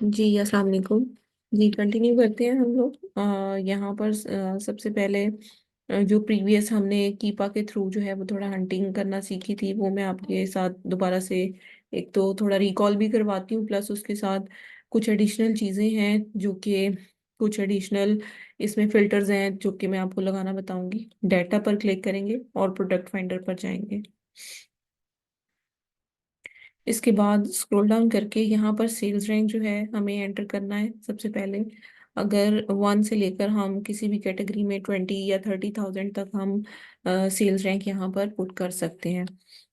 जी अस्सलाम वालेकुम। जी कंटिन्यू करते हैं हम लोग। यहाँ पर सबसे पहले जो प्रीवियस हमने कीपा के थ्रू जो है वो थोड़ा हंटिंग करना सीखी थी, वो मैं आपके साथ दोबारा से एक तो थोड़ा रिकॉल भी करवाती हूँ, प्लस उसके साथ कुछ एडिशनल चीज़ें हैं जो कि कुछ एडिशनल इसमें फिल्टर्स हैं जो कि मैं आपको लगाना बताऊंगी। डाटा पर क्लिक करेंगे और प्रोडक्ट फाइंडर पर जाएंगे। इसके बाद स्क्रॉल डाउन करके यहाँ पर सेल्स रैंक जो है हमें एंटर करना है सबसे पहले। अगर 1 से लेकर हम किसी भी कैटेगरी में 20 या 30,000 तक हम सेल्स रैंक यहाँ पर पुट कर सकते हैं।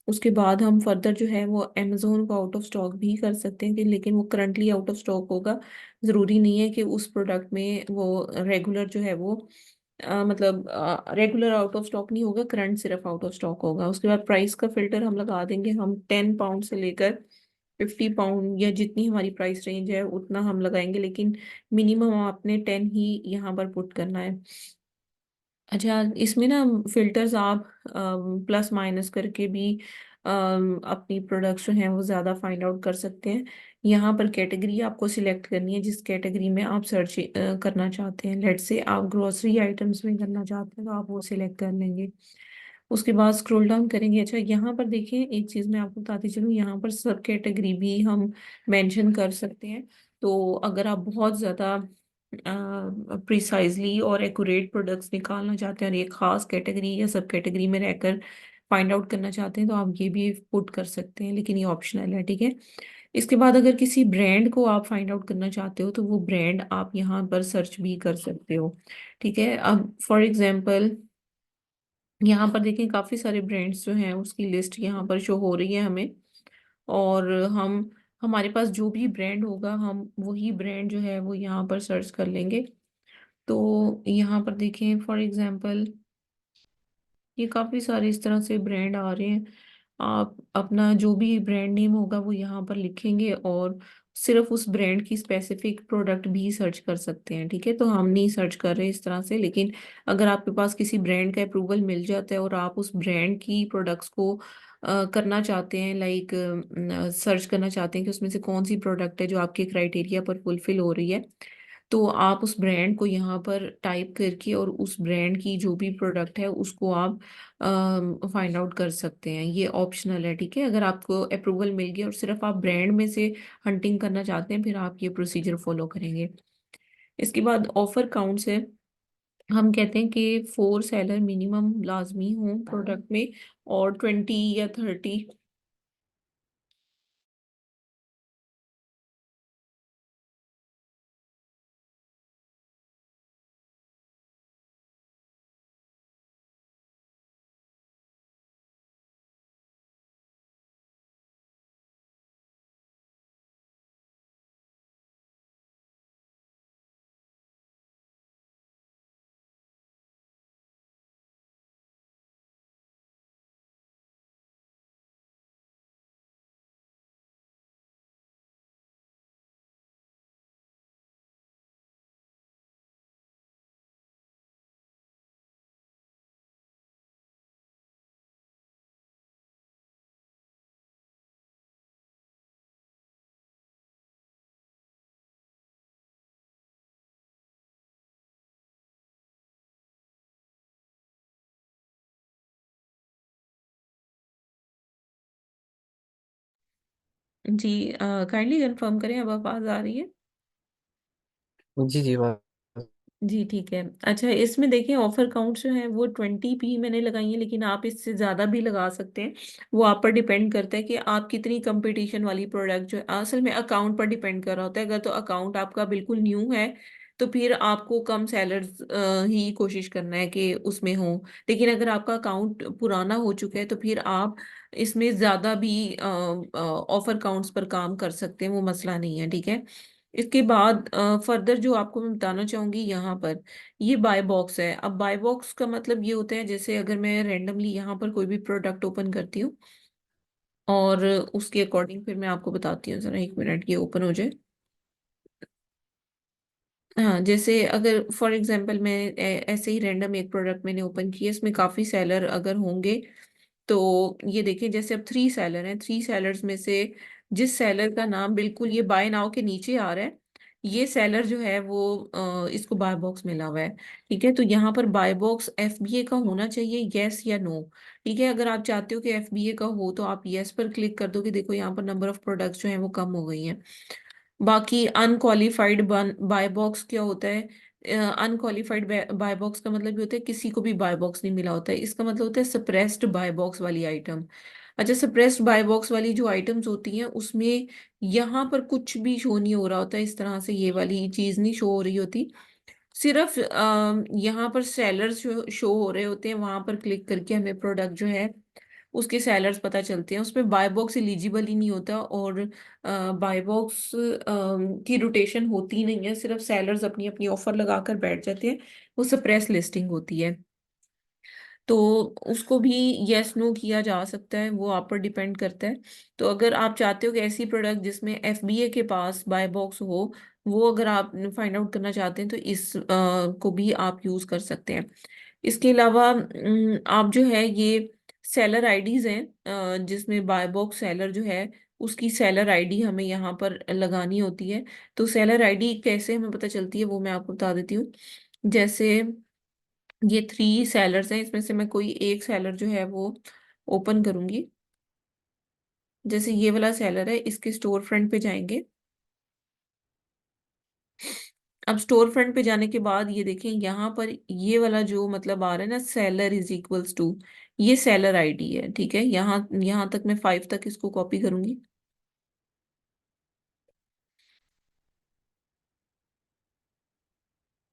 उसके बाद हम फर्दर जो है वो अमेजोन को आउट ऑफ स्टॉक भी कर सकते हैं, कि लेकिन वो करंटली आउट ऑफ स्टॉक होगा। ज़रूरी नहीं है कि उस प्रोडक्ट में वो रेगुलर जो है वो मतलब रेगुलर आउट ऑफ स्टॉक नहीं होगा, करंट सिर्फ आउट ऑफ स्टॉक होगा। उसके बाद प्राइस का फिल्टर हम लगा देंगे। हम 10 पाउंड से लेकर 50 पाउंड या जितनी हमारी प्राइस रेंज है उतना हम लगाएंगे, लेकिन मिनिमम आपने 10 ही यहाँ पर पुट करना है। अच्छा, इसमें ना फिल्टर्स आप प्लस माइनस करके भी अपनी प्रोडक्ट्स जो हैं वो ज़्यादा फाइंड आउट कर सकते हैं। यहाँ पर कैटेगरी आपको सिलेक्ट करनी है जिस कैटेगरी में आप सर्च करना चाहते हैं। लेट्स से आप ग्रोसरी आइटम्स में करना चाहते हैं तो आप वो सिलेक्ट कर लेंगे। उसके बाद स्क्रॉल डाउन करेंगे। अच्छा, यहाँ पर देखिए एक चीज़ मैं आपको बताती चलूँ, यहाँ पर सब कैटेगरी भी हम मेंशन कर सकते हैं। तो अगर आप बहुत ज़्यादा प्रिसाइजली और एक्यूरेट प्रोडक्ट्स निकालना चाहते हैं और एक खास कैटेगरी या सब कैटेगरी में रहकर फाइंड आउट करना चाहते हैं तो आप ये भी पुट कर सकते हैं, लेकिन ये ऑप्शनल है, ठीक है। इसके बाद अगर किसी ब्रांड को आप फाइंड आउट करना चाहते हो तो वो ब्रांड आप यहाँ पर सर्च भी कर सकते हो, ठीक है। अब फॉर एग्जांपल यहाँ पर देखिए काफ़ी सारे ब्रांड्स जो हैं उसकी लिस्ट यहाँ पर शो हो रही है हमें। और हम हमारे पास जो भी ब्रांड होगा हम वही ब्रांड जो है वो यहाँ पर सर्च कर लेंगे। तो यहाँ पर देखें फॉर एग्जांपल ये काफ़ी सारे इस तरह से ब्रांड आ रहे हैं। आप अपना जो भी ब्रांड नेम होगा वो यहाँ पर लिखेंगे और सिर्फ उस ब्रांड की स्पेसिफिक प्रोडक्ट भी सर्च कर सकते हैं, ठीक है। तो हम नहीं सर्च कर रहे इस तरह से, लेकिन अगर आपके पास किसी ब्रांड का अप्रूवल मिल जाता है और आप उस ब्रांड की प्रोडक्ट्स को करना चाहते हैं, लाइक सर्च करना चाहते हैं कि उसमें से कौन सी प्रोडक्ट है जो आपके क्राइटेरिया पर फुलफिल हो रही है, तो आप उस ब्रांड को यहाँ पर टाइप करके और उस ब्रांड की जो भी प्रोडक्ट है उसको आप फाइंड आउट कर सकते हैं। ये ऑप्शनल है, ठीक है। अगर आपको अप्रूवल मिल गया और सिर्फ आप ब्रांड में से हंटिंग करना चाहते हैं फिर आप ये प्रोसीजर फॉलो करेंगे। इसके बाद ऑफर काउंट्स है। हम कहते हैं कि 4 सेलर मिनिमम लाजमी हो प्रोडक्ट में, और 20 या 30। जी काइंडली कंफर्म करें, अब आवाज आ रही है? जी जी बात। जी ठीक है। अच्छा, इसमें देखिए ऑफर काउंट जो है वो 20 भी मैंने लगाई है, लेकिन आप इससे ज़्यादा भी लगा सकते हैं। वो आप पर डिपेंड करता है कि आप कितनी कंपटीशन वाली प्रोडक्ट जो है, असल में अकाउंट पर डिपेंड कर रहा होता है। अगर तो अकाउंट आपका बिल्कुल न्यू है तो फिर आपको कम सेलर्स ही कोशिश करना है कि उसमें हो। लेकिन अगर आपका अकाउंट पुराना हो चुका है तो फिर आप इसमें ज़्यादा भी ऑफर काउंट्स पर काम कर सकते हैं, वो मसला नहीं है, ठीक है। इसके बाद फर्दर जो आपको मैं बताना चाहूंगी यहाँ पर, ये बाय बॉक्स है। अब बाय बॉक्स का मतलब ये होता है जैसे अगर मैं रेंडमली यहाँ पर कोई भी प्रोडक्ट ओपन करती हूँ और उसके अकॉर्डिंग फिर मैं आपको बताती हूँ, जरा 1 मिनट ये ओपन हो जाए। हाँ, जैसे अगर फॉर एग्जांपल मैं ऐसे ही रैंडम एक प्रोडक्ट मैंने ओपन किया, इसमें काफ़ी सेलर अगर होंगे तो ये देखिए जैसे अब 3 सेलर हैं, 3 सेलर्स में से जिस सेलर का नाम बिल्कुल ये बाय नाउ के नीचे आ रहा है ये सेलर जो है वो इसको बाय बॉक्स मिला हुआ है। ठीक है, तो यहाँ पर बाय बॉक्स एफबीए का होना चाहिए, यस या नो। ठीक है, अगर आप चाहते हो कि एफबीए का हो तो आप यस पर क्लिक कर दो कि देखो यहाँ पर नंबर ऑफ प्रोडक्ट्स जो है वो कम हो गई हैं। बाकी अनक्वालिफाइड बाय बॉक्स क्या होता है? अनक्वालिफाइड बाय बॉक्स का मतलब ये होता है किसी को भी बाय बॉक्स नहीं मिला होता है, इसका मतलब होता है सप्रेस्ड बाय बॉक्स वाली आइटम। अच्छा, सप्रेस्ड बाय बॉक्स वाली जो आइटम्स होती हैं उसमें यहाँ पर कुछ भी शो नहीं हो रहा होता है, इस तरह से ये वाली चीज नहीं शो हो रही होती। सिर्फ यहाँ पर सेलर्स शो हो रहे होते हैं, वहां पर क्लिक करके हमें प्रोडक्ट जो है उसके सेलर्स पता चलते हैं। उसमें बाय बॉक्स एलिजिबल ही नहीं होता, और बाय बॉक्स की रोटेशन होती नहीं है, सिर्फ सेलर्स अपनी अपनी ऑफर लगाकर बैठ जाते हैं। वो सप्रेस लिस्टिंग होती है, तो उसको भी यस नो किया जा सकता है, वो आप पर डिपेंड करता है। तो अगर आप चाहते हो कि ऐसी प्रोडक्ट जिसमें एफबीए के पास बाय बॉक्स हो, वो अगर आप फाइंड आउट करना चाहते हैं तो इस को भी आप यूज कर सकते हैं। इसके अलावा आप जो है ये सेलर आईडीज हैं, जिसमें बाय बॉक्स सेलर जो है उसकी सेलर आईडी हमें यहाँ पर लगानी होती है। तो सेलर आईडी कैसे हमें पता चलती है वो मैं आपको बता देती हूँ। जैसे ये 3 सेलर्स हैं, इसमें से मैं कोई एक सेलर जो है वो ओपन करूंगी। जैसे ये वाला सेलर है, इसके स्टोर फ्रंट पे जाएंगे। अब स्टोर फ्रंट पे जाने के बाद ये देखें यहाँ पर ये वाला जो मतलब आ रहा है ना, सेलर इज इक्वल्स टू, ये सेलर आईडी है। ठीक है, यहाँ यहाँ तक मैं 5 तक इसको कॉपी करूंगी,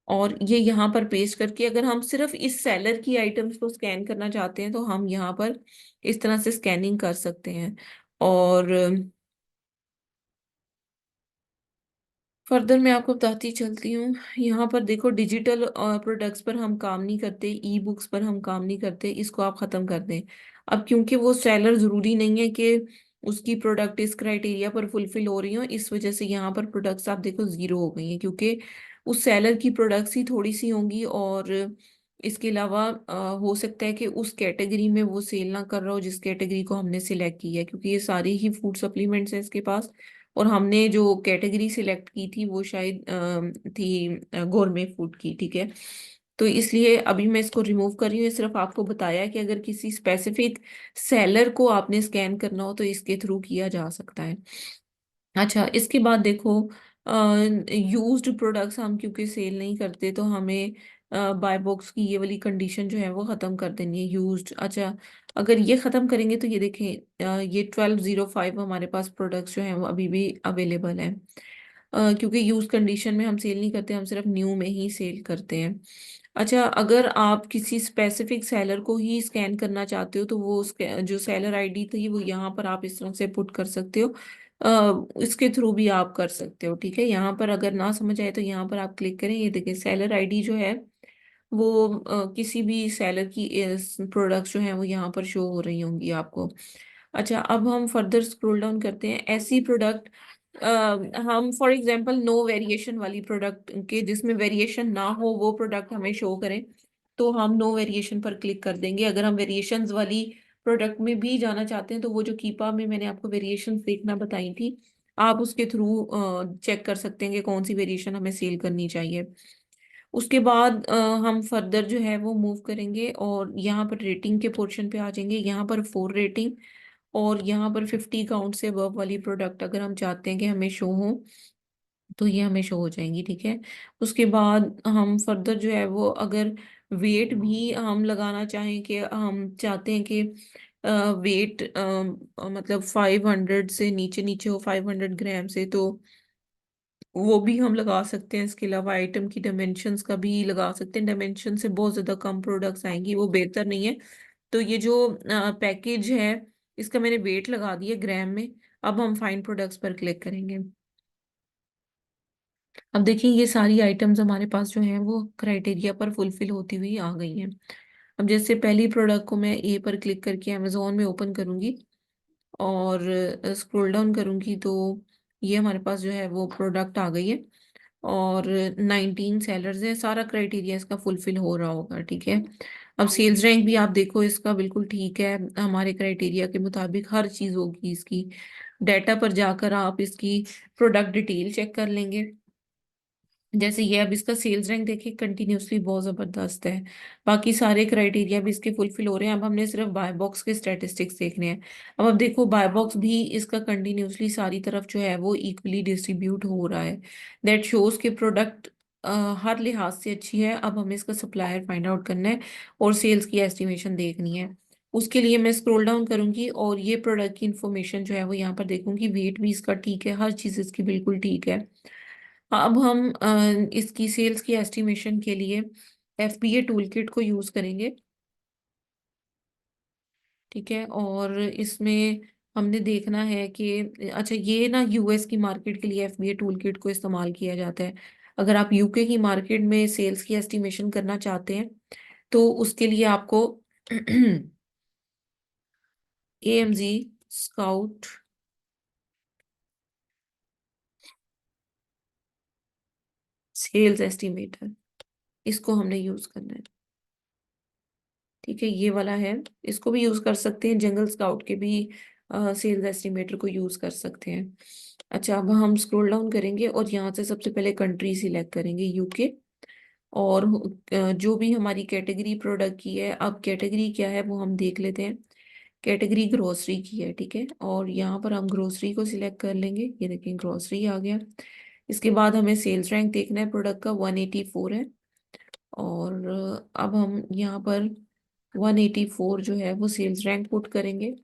और ये यहाँ पर पेस्ट करके अगर हम सिर्फ इस सेलर की आइटम्स को स्कैन करना चाहते हैं तो हम यहाँ पर इस तरह से स्कैनिंग कर सकते हैं। और फर्दर मैं आपको बताती चलती हूँ। यहाँ पर देखो, डिजिटल प्रोडक्ट्स पर हम काम नहीं करते, ई बुक्स पर हम काम नहीं करते, इसको आप खत्म कर दें। अब क्योंकि वो सेलर जरूरी नहीं है कि उसकी प्रोडक्ट इस क्राइटेरिया पर फुलफिल हो रही हो, इस वजह से यहाँ पर प्रोडक्ट्स आप देखो जीरो हो गई हैं, क्योंकि उस सेलर की प्रोडक्ट्स ही थोड़ी सी होंगी। और इसके अलावा हो सकता है कि उस कैटेगरी में वो सेल ना कर रहा हो जिस कैटेगरी को हमने सिलेक्ट की है, क्योंकि ये सारी ही फूड सप्लीमेंट्स हैं इसके पास। और हमने जो कैटेगरी सिलेक्ट की थी वो शायद थी गोरमे फूड की। ठीक है, तो इसलिए अभी मैं इसको रिमूव कर रही हूँ। ये सिर्फ आपको बताया कि अगर किसी स्पेसिफिक सेलर को आपने स्कैन करना हो तो इसके थ्रू किया जा सकता है। अच्छा, इसके बाद देखो, यूज्ड प्रोडक्ट्स हम क्योंकि सेल नहीं करते तो हमें बाय बॉक्स की ये वाली कंडीशन जो है वो खत्म कर देनी है, यूज्ड। अच्छा, अगर ये खत्म करेंगे तो ये देखें, ये 1205 हमारे पास प्रोडक्ट्स जो हैं वो अभी भी अवेलेबल हैं। क्योंकि यूज कंडीशन में हम सेल नहीं करते, हम सिर्फ न्यू में ही सेल करते हैं। अच्छा, अगर आप किसी स्पेसिफिक सेलर को ही स्कैन करना चाहते हो तो वो उसके जो सेलर आईडी थी वो यहाँ पर आप इस तरह से पुट कर सकते हो। इसके थ्रू भी आप कर सकते हो। ठीक है, यहाँ पर अगर ना समझ आए तो यहाँ पर आप क्लिक करें, ये देखिए सेलर आईडी जो है वो किसी भी सेलर की प्रोडक्ट्स जो हैं वो यहाँ पर शो हो रही होंगी आपको। अच्छा, अब हम फर्दर स्क्रॉल डाउन करते हैं। ऐसी प्रोडक्ट हम फॉर एग्जांपल नो वेरिएशन वाली प्रोडक्ट के जिसमें वेरिएशन ना हो वो प्रोडक्ट हमें शो करें, तो हम नो वेरिएशन पर क्लिक कर देंगे। अगर हम वेरिएशंस वाली प्रोडक्ट में भी जाना चाहते हैं तो वो जो कीपा में मैंने आपको वेरिएशंस देखना बताई थी, आप उसके थ्रू चेक कर सकते हैं कि कौन सी वेरिएशन हमें सेल करनी चाहिए। उसके बाद हम फर्दर जो है वो मूव करेंगे और यहाँ पर रेटिंग के पोर्शन पे आ जाएंगे। यहाँ पर 4 रेटिंग और यहाँ पर 50 काउंट से अबव वाली प्रोडक्ट अगर हम चाहते हैं कि हमें शो हो तो ये हमें शो हो जाएंगी। ठीक है, उसके बाद हम फर्दर जो है वो अगर वेट भी हम लगाना चाहें कि हम चाहते हैं कि वेट मतलब 500 से नीचे नीचे हो, 500 ग्राम से, तो वो भी हम लगा सकते हैं। इसके अलावा आइटम की डायमेंशंस का भी लगा सकते हैं, डायमेंशन से बहुत ज्यादा कम प्रोडक्ट्स आएंगी, वो बेहतर नहीं है। तो ये जो पैकेज है इसका मैंने वेट लगा दिया ग्राम में। अब हम फाइन प्रोडक्ट्स पर क्लिक करेंगे। अब देखिए ये सारी आइटम्स हमारे पास जो हैं वो क्राइटेरिया पर फुलफिल होती हुई आ गई हैं। अब जैसे पहली प्रोडक्ट को मैं ए पर क्लिक करके अमेजोन में ओपन करूंगी और स्क्रॉल डाउन करूंगी तो ये हमारे पास जो है वो प्रोडक्ट आ गई है, और 19 सेलर्स है, सारा क्राइटेरिया इसका फुलफिल हो रहा होगा। ठीक है, अब सेल्स रैंक भी आप देखो इसका बिल्कुल ठीक है, हमारे क्राइटेरिया के मुताबिक हर चीज होगी इसकी। डाटा पर जाकर आप इसकी प्रोडक्ट डिटेल चेक कर लेंगे। जैसे ये अब इसका सेल्स रैंक देखिए कंटिन्यूसली बहुत जबरदस्त है। बाकी सारे क्राइटेरिया भी इसके फुलफिल हो रहे हैं। अब हमने सिर्फ बाय बॉक्स के स्टैटिस्टिक्स देखने हैं। अब देखो बाय बॉक्स भी इसका कंटिन्यूसली सारी तरफ जो है वो इक्वली डिस्ट्रीब्यूट हो रहा है। दैट शोज के प्रोडक्ट हर लिहाज से अच्छी है। अब हमें इसका सप्लायर फाइंड आउट करना है और सेल्स की एस्टिमेशन देखनी है। उसके लिए मैं स्क्रॉल डाउन करूंगी और ये प्रोडक्ट की इंफॉर्मेशन जो है वो यहाँ पर देखूंगी। वेट भी इसका ठीक है, हर चीज इसकी बिल्कुल ठीक है। अब हम इसकी सेल्स की एस्टिमेशन के लिए FBA टूल किट को यूज करेंगे। ठीक है, और इसमें हमने देखना है कि अच्छा ये ना US की मार्केट के लिए FBA टूल किट को इस्तेमाल किया जाता है। अगर आप UK की मार्केट में सेल्स की एस्टिमेशन करना चाहते हैं तो उसके लिए आपको AMZ स्काउट सेल्स एस्टिमेटर, इसको हमने यूज करना है। ठीक है, ये वाला है। इसको भी यूज कर सकते हैं, जंगल स्काउट के भी सेल्स एस्टिमेटर को यूज कर सकते हैं। अच्छा, अब हम स्क्रॉल डाउन करेंगे और यहाँ से सबसे पहले कंट्री सिलेक्ट करेंगे UK। और जो भी हमारी कैटेगरी प्रोडक्ट की है, अब कैटेगरी क्या है वो हम देख लेते हैं। कैटेगरी ग्रोसरी की है, ठीक है, और यहाँ पर हम ग्रोसरी को सिलेक्ट कर लेंगे। ये देखिए ग्रोसरी आ गया। इसके बाद हमें सेल्स रैंक देखना है, प्रोडक्ट का 184 है। और अब हम यहाँ पर 184 जो है वो सेल्स रैंक पुट करेंगे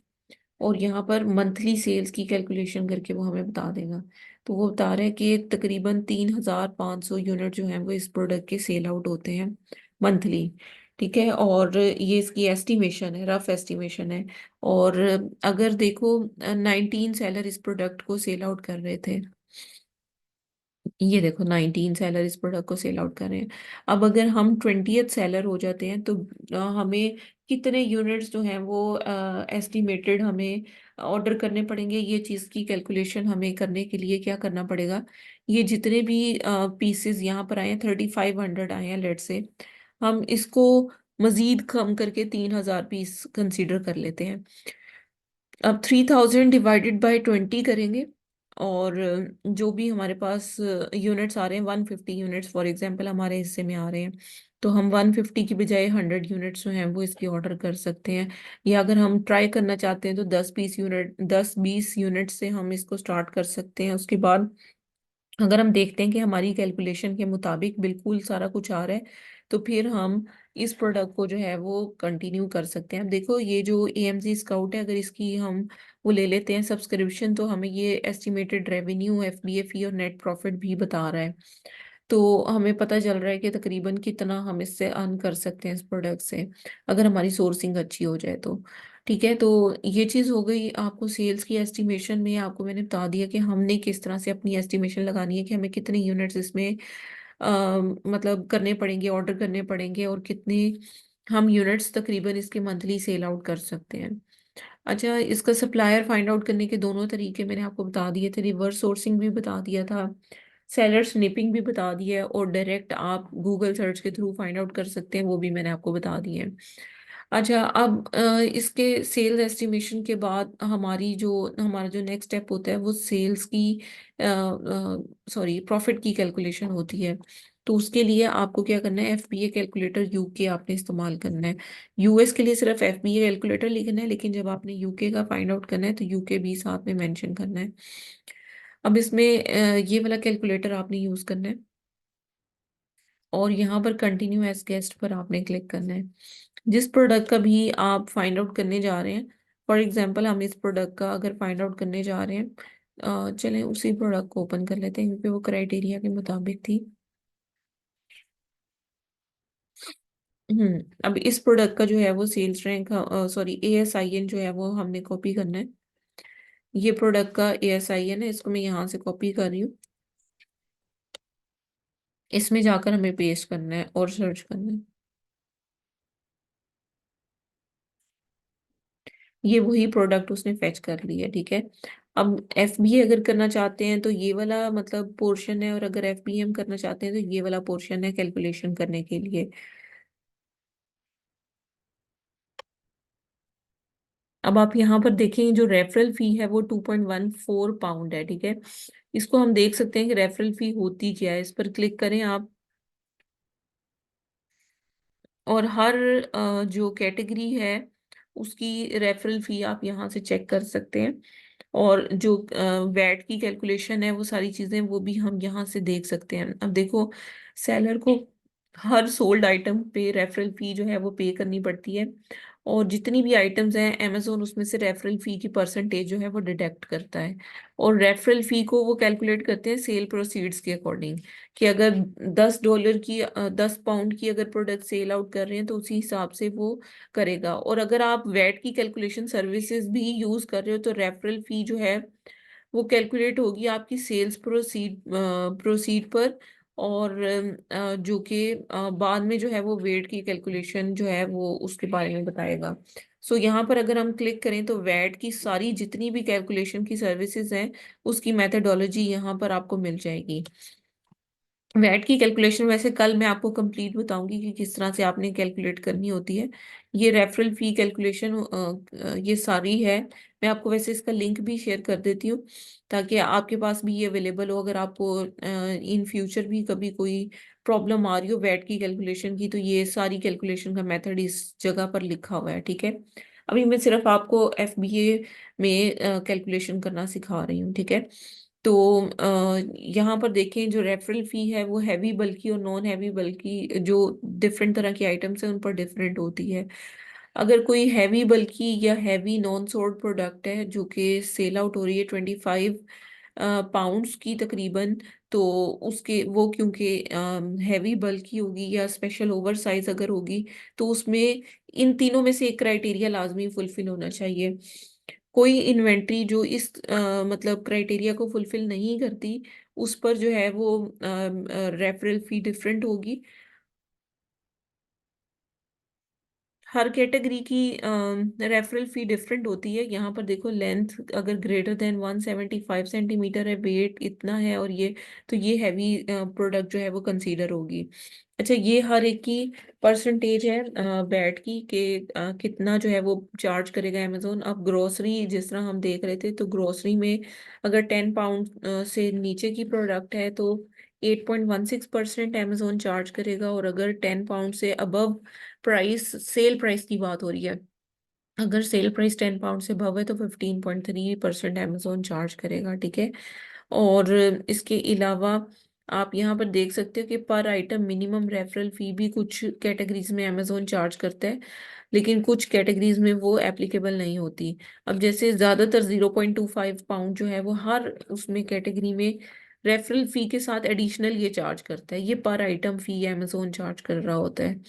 और यहाँ पर मंथली सेल्स की कैलकुलेशन करके वो हमें बता देगा। तो वो बता रहा है कि तकरीबन 3,500 यूनिट जो है वो इस प्रोडक्ट के सेल आउट होते हैं मंथली। ठीक है, और ये इसकी एस्टिमेशन है, रफ एस्टिमेशन है। और अगर देखो 19 सेलर इस प्रोडक्ट को सेल आउट कर रहे थे। ये देखो 19 सेलर इस प्रोडक्ट को सेल आउट कर रहे हैं। अब अगर हम 20th सेलर हो जाते हैं तो हमें कितने यूनिट्स जो हैं वो एस्टिमेटेड हमें ऑर्डर करने पड़ेंगे। ये चीज़ की कैलकुलेशन हमें करने के लिए क्या करना पड़ेगा, ये जितने भी पीसेस यहाँ पर आए हैं 3,500 आए हैं लेट से, हम इसको मजीद कम करके 3,000 पीस कंसीडर कर लेते हैं। अब 3,000 डिवाइडेड बाय 20 करेंगे। और जो भी हमारे पास यूनिट्स आ रहे हैं 150 यूनिट्स फॉर एग्जांपल हमारे हिस्से में आ रहे हैं, तो हम 150 की बजाय 100 यूनिट्स जो हैं वो इसकी ऑर्डर कर सकते हैं। या अगर हम ट्राई करना चाहते हैं तो 10-20 यूनिट से हम इसको स्टार्ट कर सकते हैं। उसके बाद अगर हम देखते हैं कि हमारी कैलकुलेशन के मुताबिक बिल्कुल सारा कुछ आ रहा है तो फिर हम इस प्रोडक्ट को जो है वो कंटिन्यू कर सकते हैं। अब देखो ये जो AMZ स्काउट है, अगर इसकी हम वो ले लेते हैं सब्सक्रिप्शन, तो हमें ये एस्टिमेटेड रेवेन्यू, FBA फी और नेट प्रॉफिट भी बता रहा है। तो हमें पता चल रहा है कि तकरीबन कितना हम इससे अर्न कर सकते हैं इस प्रोडक्ट से, अगर हमारी सोर्सिंग अच्छी हो जाए तो। ठीक है, तो ये चीज़ हो गई आपको सेल्स की एस्टिमेशन में। आपको मैंने बता दिया कि हमने किस तरह से अपनी एस्टिमेशन लगानी है कि हमें कितने यूनिट्स इसमें मतलब करने पड़ेंगे, ऑर्डर करने पड़ेंगे, और कितने हम यूनिट्स तकरीबन इसके मंथली सेल आउट कर सकते हैं। अच्छा, इसका सप्लायर फाइंड आउट करने के दोनों तरीके मैंने आपको बता दिए थे, रिवर्स सोर्सिंग भी बता दिया था, सेलर स्निपिंग भी बता दिया है, और डायरेक्ट आप गूगल सर्च के थ्रू फाइंड आउट कर सकते हैं, वो भी मैंने आपको बता दिए हैं। अच्छा, अब इसके सेल्स एस्टिमेशन के बाद हमारा जो नेक्स्ट स्टेप होता है वो सेल्स की सॉरी प्रॉफिट की कैलकुलेशन होती है। तो उसके लिए आपको क्या करना है, FBA कैलकुलेटर UK आपने इस्तेमाल करना है। US के लिए सिर्फ FBA कैलकुलेटर लिखना है, लेकिन जब आपने UK का फाइंड आउट करना है तो UK भी साथ में मेंशन करना है। अब इसमें ये वाला कैलकुलेटर आपने यूज करना है और यहाँ पर कंटिन्यू एज गेस्ट पर आपने क्लिक करना है। जिस प्रोडक्ट का भी आप फाइंड आउट करने जा रहे हैं, फॉर एग्जांपल हम इस प्रोडक्ट का अगर फाइंड आउट करने जा रहे हैं, चलें उसी प्रोडक्ट को ओपन कर लेते हैं क्योंकि वो क्राइटेरिया के मुताबिक थी। अब इस प्रोडक्ट का जो है वो सेल्स रैंक, सॉरी ASIN जो है वो हमने कॉपी करना है। ये प्रोडक्ट का ASIN है, इसको मैं यहाँ से कॉपी कर रही हूँ। इसमें जाकर हमें पेस्ट करना है और सर्च करना है। ये वही प्रोडक्ट उसने फेच कर लिया, ठीक है। अब FBA अगर करना चाहते हैं तो ये वाला मतलब पोर्शन है, और अगर FBM करना चाहते हैं तो ये वाला पोर्शन है कैलकुलेशन करने के लिए। अब आप यहाँ पर देखें जो रेफरल फी है वो 2.14 पाउंड है, ठीक है। इसको हम देख सकते हैं कि रेफरल फी होती क्या है, इस पर क्लिक करें आप। और हर जो कैटेगरी है उसकी रेफरल फी आप यहाँ से चेक कर सकते हैं। और जो वैट की कैलकुलेशन है वो सारी चीजें वो भी हम यहाँ से देख सकते हैं। अब देखो, सेलर को हर सोल्ड आइटम पे रेफरल फी जो है वो पे करनी पड़ती है। और जितनी भी आइटम्स हैं अमेजोन उसमें से रेफरल फी की परसेंटेज जो है वो डिडक्ट करता है। और रेफरल फी को वो कैलकुलेट करते हैं सेल प्रोसीड्स के अकॉर्डिंग, कि अगर $10 की 10 पाउंड की अगर प्रोडक्ट सेल आउट कर रहे हैं तो उसी हिसाब से वो करेगा। और अगर आप वैट की कैलकुलेशन सर्विसेज भी यूज कर रहे हो तो रेफरल फी जो है वो कैलकुलेट होगी आपकी सेल्स प्रोसीड पर। और जो कि बाद में जो है वो वेट की कैलकुलेशन जो है वो उसके बारे में बताएगा। सो यहाँ पर अगर हम क्लिक करें तो वैट की सारी जितनी भी कैलकुलेशन की सर्विसेज हैं उसकी मेथडोलॉजी यहाँ पर आपको मिल जाएगी। वैट की कैलकुलेशन वैसे कल मैं आपको कंप्लीट बताऊंगी कि किस तरह से आपने कैलकुलेट करनी होती है। ये रेफरल फी कैलकुलेशन ये सारी है। मैं आपको वैसे इसका लिंक भी शेयर कर देती हूँ ताकि आपके पास भी ये अवेलेबल हो। अगर आपको इन फ्यूचर भी कभी कोई प्रॉब्लम आ रही हो वैट की कैलकुलेशन की, तो ये सारी कैलकुलेशन का मेथड इस जगह पर लिखा हुआ है, ठीक है। अभी मैं सिर्फ आपको एफबीए में कैलकुलेशन करना सिखा रही हूँ, ठीक है। तो यहाँ पर देखें जो रेफरल फी है वो हैवी बल्कि और नॉन हैवी बल्कि जो डिफरेंट तरह की आइटम्स हैं उन पर डिफरेंट होती है। अगर कोई हैवी बल्कि या हैवी नॉन सोल्ड प्रोडक्ट है जो कि सेल आउट हो रही है 25 पाउंड्स की तकरीबन, तो उसके वो क्योंकि हैवी बल्कि होगी या स्पेशल ओवर साइज अगर होगी तो उसमें इन तीनों में से एक क्राइटेरिया लाजमी फुलफिल होना चाहिए। कोई इन्वेंट्री जो इस मतलब क्राइटेरिया को फुलफिल नहीं करती उस पर जो है वो रेफरल फी डिफरेंट होगी। हर कैटेगरी की रेफरल फी डिफरेंट होती है। यहाँ पर देखो, लेंथ अगर ग्रेटर देन 175 सेंटीमीटर है, वेट इतना है और ये, तो ये हैवी प्रोडक्ट जो है वो कंसीडर होगी। अच्छा, ये हर एक की परसेंटेज है बैट की कि कितना जो है वो चार्ज करेगा अमेजोन। अब ग्रोसरी जिस तरह हम देख रहे थे, तो ग्रोसरी में अगर 10 पाउंड से नीचे की प्रोडक्ट है तो 8.16% अमेजोन चार्ज करेगा। और अगर 10 पाउंड से अबव प्राइस, सेल प्राइस की बात हो रही है, अगर सेल प्राइस 10 पाउंड से अबव है तो 15.3% अमेजोन चार्ज करेगा, ठीक है। और इसके अलावा आप यहाँ पर देख सकते हो कि पर आइटम मिनिमम रेफरल फी भी कुछ कैटेगरीज में अमेजोन चार्ज करता है, लेकिन कुछ कैटेगरीज में वो एप्लीकेबल नहीं होती। अब जैसे ज्यादातर 0.25 पाउंड जो है वो हर उसमें कैटेगरी में रेफरल फी के साथ एडिशनल ये चार्ज करता है। ये पर आइटम फी अमेजोन चार्ज कर रहा होता है।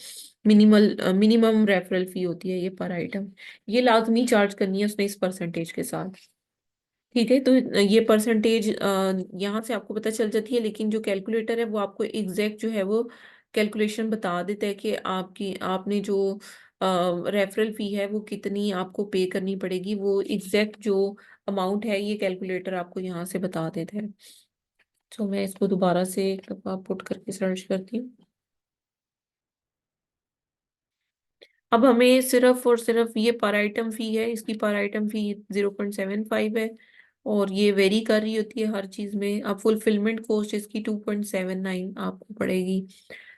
मिनिमम रेफरल फी होती है ये पर आइटम। ये लाजमी चार्ज करनी है उसने इस परसेंटेज के साथ, ठीक है। तो ये परसेंटेज यहाँ से आपको पता चल जाती है, लेकिन जो कैलकुलेटर है वो आपको एग्जैक्ट जो है वो कैलकुलेशन बता देता है कि आपकी आपने जो रेफरल फी है वो कितनी आपको पे करनी पड़ेगी। वो एग्जैक्ट जो अमाउंट है ये कैलकुलेटर आपको यहाँ से बता देता है। तो मैं इसको दोबारा से एक दफा पुट करके सर्च करती हूँ। अब हमें सिर्फ और सिर्फ ये पर आइटम फी है, इसकी पर आइटम फी 0.75 है। और ये वेरी कर रही होती है हर चीज में। अब फुलफिलमेंट कॉस्ट इसकी 2.79 आपको पड़ेगी।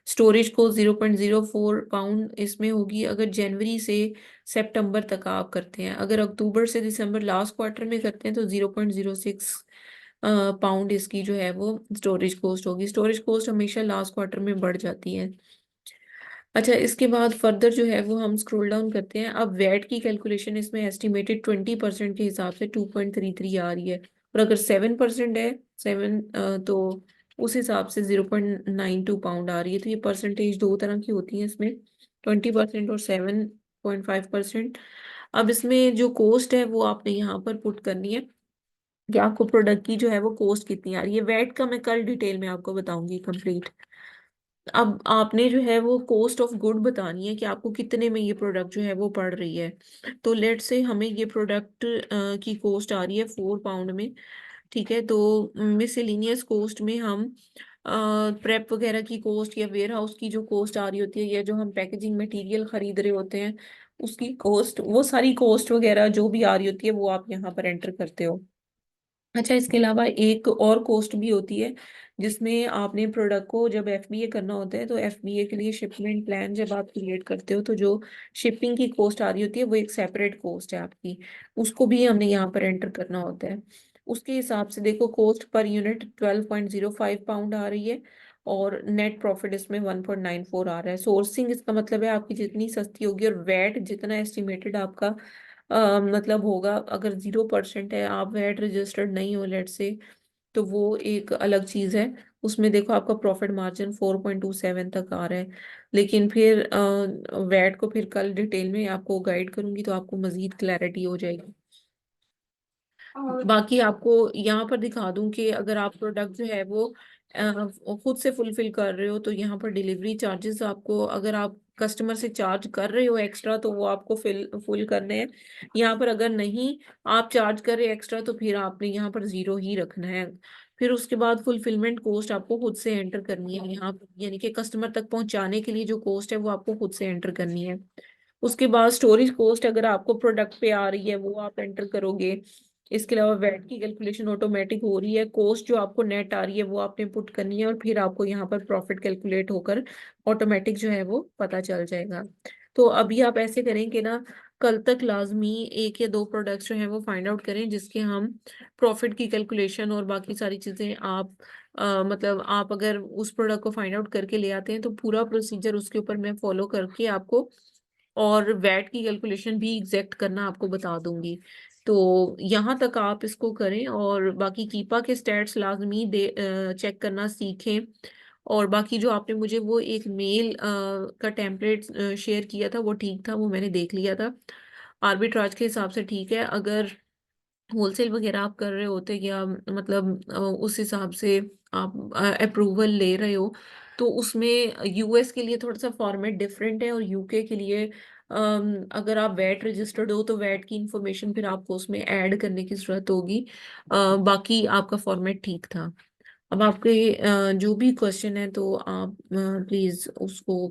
स्टोरेज कॉस्ट 0.04 पाउंड इसमें होगी अगर जनवरी से सितंबर तक आप करते हैं। अगर अक्टूबर से दिसंबर लास्ट क्वार्टर में करते हैं तो 0.06 पाउंड इसकी जो है वो स्टोरेज कॉस्ट होगी। स्टोरेज कॉस्ट हमेशा लास्ट क्वार्टर में बढ़ जाती है। अच्छा, इसके बाद फर्दर जो है वो हम स्क्रॉल डाउन करते हैं। अब वैट की कैलकुलेशन इसमें एस्टिमेटेड 20% के हिसाब से 2.33 आ रही है। और अगर 7% है, 7 तो उस हिसाब से 0.92 पाउंड आ रही है। तो ये परसेंटेज दो तरह की होती है इसमें, 20% और 7.5%। अब इसमें जो कॉस्ट है वो आपने यहाँ पर पुट करनी है कि आपको प्रोडक्ट की जो है वो कॉस्ट कितनी आ रही है। वैट का मैं कल डिटेल में आपको बताऊंगी कंप्लीट। अब आपने जो है वो कॉस्ट ऑफ गुड बतानी है कि आपको कितने में ये प्रोडक्ट जो है वो पड़ रही है। तो लेट से हमें ये प्रोडक्ट की कॉस्ट आ रही है 4 पाउंड में, ठीक है। तो मिसलेनियस कॉस्ट में हम प्रेप वगैरह की कॉस्ट या वेयर हाउस की जो कॉस्ट आ रही होती है या जो हम पैकेजिंग मटेरियल खरीद रहे होते हैं उसकी कॉस्ट, वो सारी कॉस्ट वगैरह जो भी आ रही होती है वो आप यहाँ पर एंटर करते हो। अच्छा, इसके अलावा एक और कॉस्ट भी होती है जिसमें आपने प्रोडक्ट को जब एफबीए करना होता है, तो एफबीए के लिए शिपमेंट प्लान जब आप क्रिएट करते हो तो जो शिपिंग की कॉस्ट आ रही होती है वो एक सेपरेट कॉस्ट है आपकी, उसको भी हमने यहाँ पर एंटर करना होता है। उसके हिसाब से देखो, कॉस्ट पर यूनिट 12.05 पाउंड आ रही है, और नेट प्रॉफिट इसमें 1.94 आ रहा है। सोर्सिंग इसका मतलब है आपकी जितनी सस्ती होगी, और वैट जितना एस्टिमेटेड आपका मतलब होगा, अगर 0% है, आप वैट रजिस्टर्ड नहीं हो लेट से, तो वो एक अलग चीज है। उसमें देखो आपका प्रॉफिट मार्जिन 4.27 तक आ रहा है। लेकिन फिर वैट को फिर कल डिटेल में आपको गाइड करूंगी तो आपको मजीद क्लैरिटी हो जाएगी। और बाकी आपको यहाँ पर दिखा दूं कि अगर आप प्रोडक्ट जो है वो खुद से फुलफिल कर रहे हो, तो यहाँ पर डिलीवरी चार्जेस आपको, अगर आप कस्टमर से चार्ज कर रहे हो एक्स्ट्रा, तो वो आपको फिल फुल करने हैं। यहाँ पर अगर नहीं आप चार्ज कर रहे एक्स्ट्रा, तो फिर आपने यहाँ पर जीरो ही रखना है। फिर उसके बाद फुलफिलमेंट कॉस्ट आपको खुद से एंटर करनी है यहाँ पर, यानी कि कस्टमर तक पहुंचाने के लिए जो कॉस्ट है वो आपको खुद से एंटर करनी है। उसके बाद स्टोरेज कॉस्ट अगर आपको प्रोडक्ट पे आ रही है वो आप एंटर करोगे। इसके अलावा वैट की कैलकुलेशन ऑटोमेटिक हो रही है, कॉस्ट जो आपको नेट आ रही है वो आपने पुट करनी है, और फिर आपको यहाँ पर प्रॉफिट कैलकुलेट होकर ऑटोमेटिक जो है वो पता चल जाएगा। तो अभी आप ऐसे करें कि ना, कल तक लाजमी एक या दो प्रोडक्ट्स जो हैं वो फाइंड आउट करें जिसके हम प्रॉफिट की कैलकुलेशन और बाकी सारी चीजें आप मतलब आप अगर उस प्रोडक्ट को फाइंड आउट करके ले आते हैं तो पूरा प्रोसीजर उसके ऊपर मैं फॉलो करके आपको, और वैट की कैलकुलेशन भी एग्जैक्ट करना आपको बता दूंगी। तो यहाँ तक आप इसको करें, और बाकी कीपा के स्टैट्स लाजमी दे चेक करना सीखें। और बाकी जो आपने मुझे वो एक मेल का टेम्पलेट शेयर किया था वो ठीक था, वो मैंने देख लिया था, आर्बिट्राज के हिसाब से ठीक है। अगर होलसेल वगैरह आप कर रहे होते, या मतलब उस हिसाब से आप अप्रूवल ले रहे हो, तो उसमें यूएस के लिए थोड़ा सा फॉर्मेट डिफरेंट है, और यूके के लिए अगर आप वैट रजिस्टर्ड हो तो वैट की इंफॉर्मेशन फिर आपको उसमें ऐड करने की जरूरत होगी। बाकी आपका फॉर्मेट ठीक था। अब आपके जो भी क्वेश्चन है तो आप प्लीज उसको